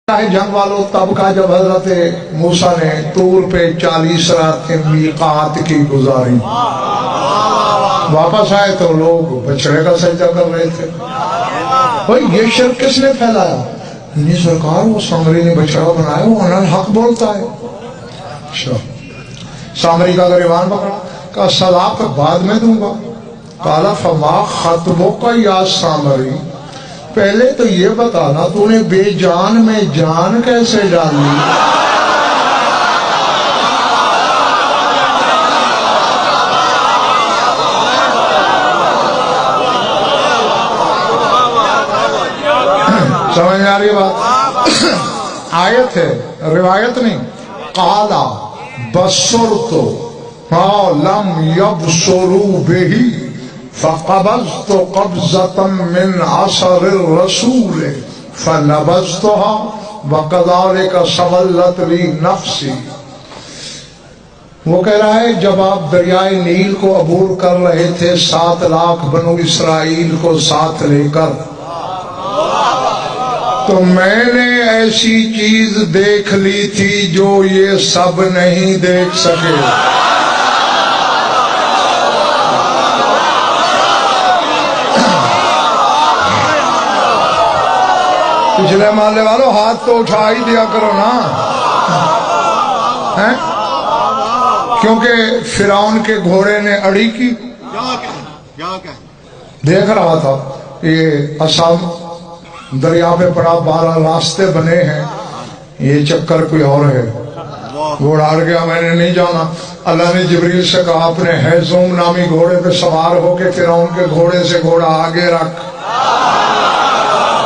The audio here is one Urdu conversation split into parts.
جنگ والوں تب کا جب حضرت موسیٰ نے طور پہ 40 راتیں میقات کی گزاری، واپس آئے تو لوگ بچڑے کا سجدہ کر رہے تھے۔ بھائی یہ شرک کس نے پھیلایا؟ نہیں سرکار، وہ سامری نے بچڑا بنایا، وہ انہوں حق بولتا ہے۔ سامری کا گریبان پکڑا، کہا سزا پہ بعد میں دوں گا۔ قال فما خطبک یا سامری، پہلے تو یہ بتانا تو نے بے جان میں جان کیسے ڈالی؟ سمجھ آ رہی بات؟ آیت ہے، روایت نہیں۔ قالا بصرت ما لم یبصروا بہ فقبضت قبضة من اثر الرسول فنبذتها وكذلك سولت لي نفسي۔ وہ کہہ رہا ہے جب آپ دریائے نیل کو عبور کر رہے تھے 7 لاکھ بنو اسرائیل کو ساتھ لے کر، تو میں نے ایسی چیز دیکھ لی تھی جو یہ سب نہیں دیکھ سکے۔ پچھلے محلے والوں ہاتھ تو اٹھا ہی دیا کرو نا، کیونکہ فرعون کے گھوڑے نے اڑی کی۔ دیکھ رہا تھا یہ اصحاب دریا پہ پڑا، 12 راستے بنے ہیں، یہ چکر کوئی اور ہے، گھوڑا اڑ گیا، میں نے نہیں جانا۔ اللہ نے جبریل سے کہا اپنے ہیزوم نامی گھوڑے پہ سوار ہو کے فرعون کے گھوڑے سے گھوڑا آگے رکھ،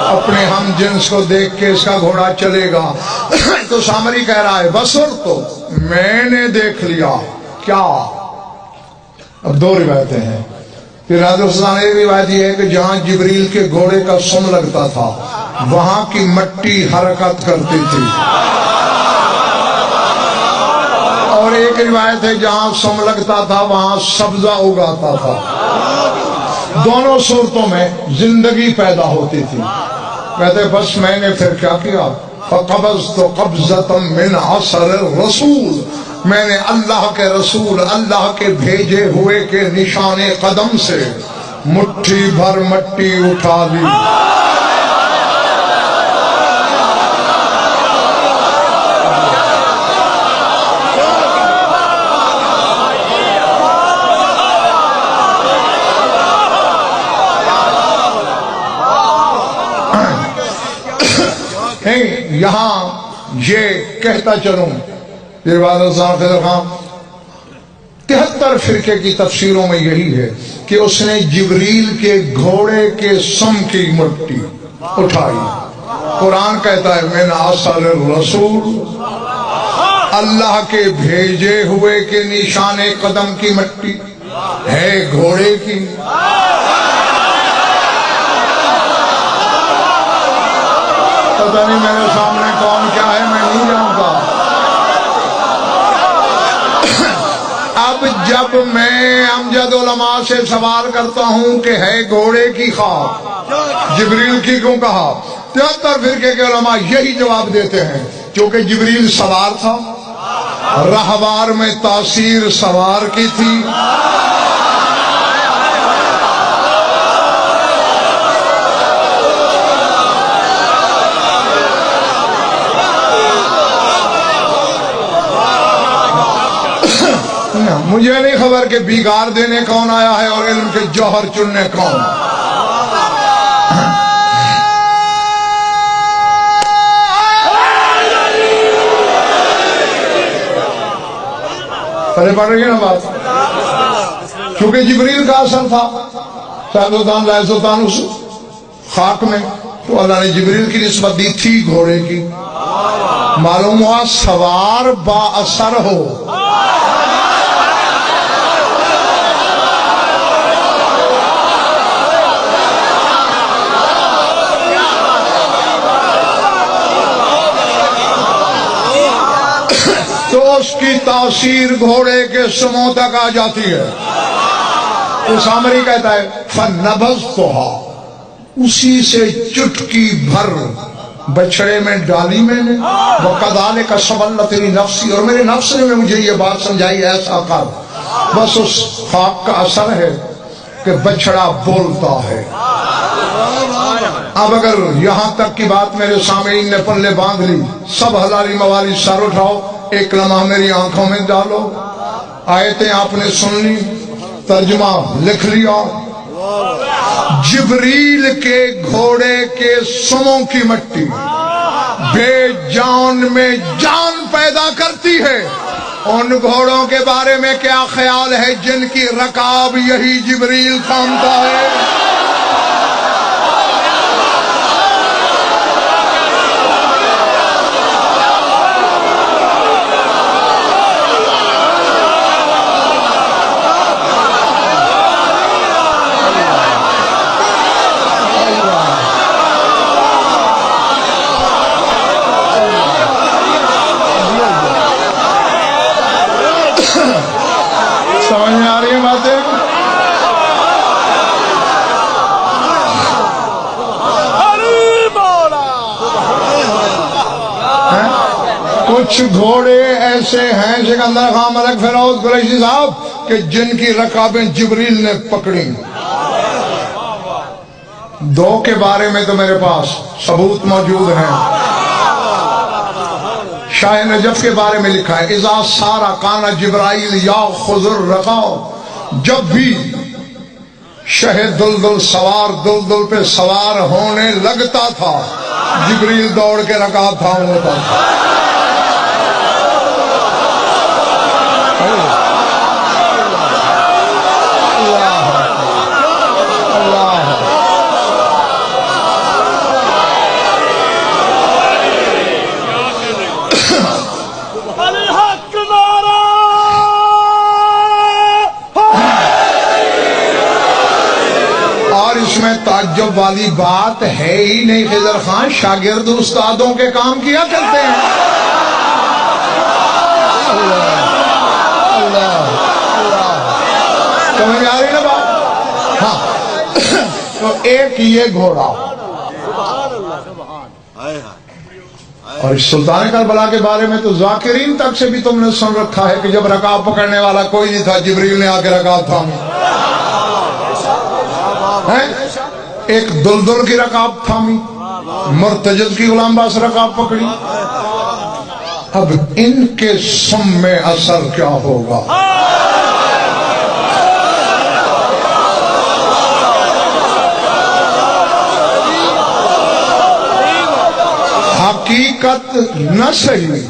اپنے ہم جنس کو دیکھ کے اس کا گھوڑا چلے گا۔ تو سامری کہہ رہا ہے بصر تو میں نے دیکھ لیا کیا۔ اب 2 روایتیں ہیں۔ پھر حضرت صلی اللہ علیہ وسلم روایت یہ ہے کہ جہاں جبریل کے گھوڑے کا سم لگتا تھا وہاں کی مٹی حرکت کرتی تھی، اور ایک روایت ہے جہاں سم لگتا تھا وہاں سبزہ اگاتا تھا۔ دونوں صورتوں میں زندگی پیدا ہوتی تھی۔ کہتے بس میں نے پھر کیا کیا، فقبضت قبضة من اثر الرسول، میں نے اللہ کے رسول، اللہ کے بھیجے ہوئے کے نشان قدم سے مٹھی بھر مٹی اٹھا لی۔ یہاں یہ کہتا چلوں، 73 فرقے کی تفسیروں میں یہی ہے کہ اس نے جبریل کے گھوڑے کے سم کی مٹی اٹھائی۔ قرآن کہتا ہے من اثر الرسول، اللہ کے بھیجے ہوئے کے نشان قدم کی مٹی ہے گھوڑے کی۔ پتہ نہیں میرے سامنے کون کیا ہے، میں نہیں جانتا۔ اب جب میں امجد علماء سے سوال کرتا ہوں کہ ہے گھوڑے کی خاک، جبریل کی کیوں کہا، 73 فرقے کے علماء یہی جواب دیتے ہیں چونکہ جبریل سوار تھا، رہوار میں تاثیر سوار کی تھی۔ مجھے نہیں خبر کہ بیگار دینے کون آیا ہے اور علم کے جوہر چننے کون۔ پہلے پڑھ رہی ہے نا بات، کیونکہ جبریل کا اثر تھا سلطان لائے سلطان اس خاک میں، تو اللہ نے جبریل کی نسبت دی تھی گھوڑے کی۔ معلوم ہوا سوار با اثر ہو۔ تو اس کی تاثیر گھوڑے کے سموں تک آ جاتی ہے۔ تو سامری کہتا ہے فَنَبَذْتُهَا، اسی سے چٹکی بھر بچڑے میں ڈالی میں نے، وَكَذَلِكَ سَوَّلَتْ لِي نَفْسِي، اور میرے نفس نے مجھے یہ بات سمجھائی ایسا کر۔ بس اس خاک کا اثر ہے کہ بچڑا بولتا ہے۔ اب اگر یہاں تک کی بات میرے سامعین نے پلے باندھ لی، سب حلالی موالی سر اٹھاؤ، ایک لمحہ میری آنکھوں میں ڈالو، آیتیں آپ نے سن لی، ترجمہ لکھ لیا۔ جبریل کے گھوڑے کے سموں کی مٹی بے جان میں جان پیدا کرتی ہے۔ ان گھوڑوں کے بارے میں کیا خیال ہے جن کی رکاب یہی جبریل تھامتا ہے؟ سمجھ میں آ رہی ہے باتیں؟ کچھ گھوڑے ایسے ہیں سکندر خان ملک فیروز قریشی صاحب کہ جن کی رکابیں جبریل نے پکڑی۔ دو کے بارے میں تو میرے پاس ثبوت موجود ہیں۔ شاہ نجف کے بارے میں لکھا ہے اذا سارا کانا جبرائیل یا خضر رقاؤ، جب بھی شہ دلدل سوار دلدل پہ سوار ہونے لگتا تھا جبریل دوڑ کے رکاب تھام لیتا تھا۔ میں تعجب والی بات ہے ہی نہیں، خضر خان شاگرد استادوں کے کام کیا کرتے ہیں۔ سمجھ آ رہی نا بات؟ ہاں، تو ایک یہ گھوڑا، اور اس سلطان کربلا کے بارے میں تو ذاکرین تک سے بھی تم نے سن رکھا ہے کہ جب رکاب پکڑنے والا کوئی نہیں تھا جبریل نے آ کے رکاب تھامی۔ ایک دلدل کی رکاب تھامی، مرتجز کی غلام باس رکاب پکڑی۔ اب ان کے سم میں اثر کیا ہوگا؟ حقیقت نہ صحیح،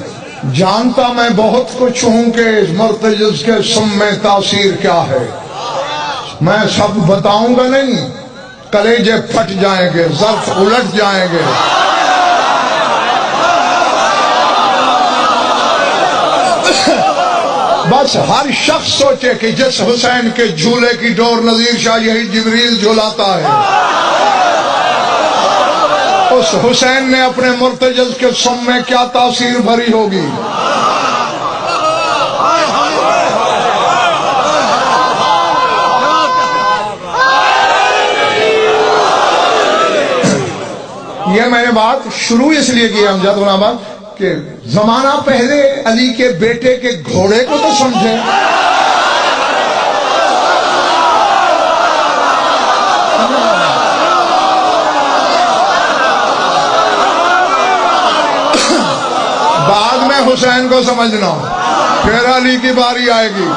جانتا میں بہت کچھ ہوں کہ مرتجز کے سم میں تاثیر کیا ہے، میں سب بتاؤں گا نہیں، کلیجے پھٹ جائیں گے، ظرف الٹ جائیں گے۔ بس ہر شخص سوچے کہ جس حسین کے جھولے کی ڈور نذیر شاہ یہی جبریل جھولاتا ہے، اس حسین نے اپنے مرتجز کے سم میں کیا تاثیر بھری ہوگی۔ یہ میں نے بات شروع اس لیے کی امجد غلام کہ زمانہ پہلے علی کے بیٹے کے گھوڑے کو تو سمجھے، بعد میں حسین کو سمجھنا، پھر علی کی باری آئے گی۔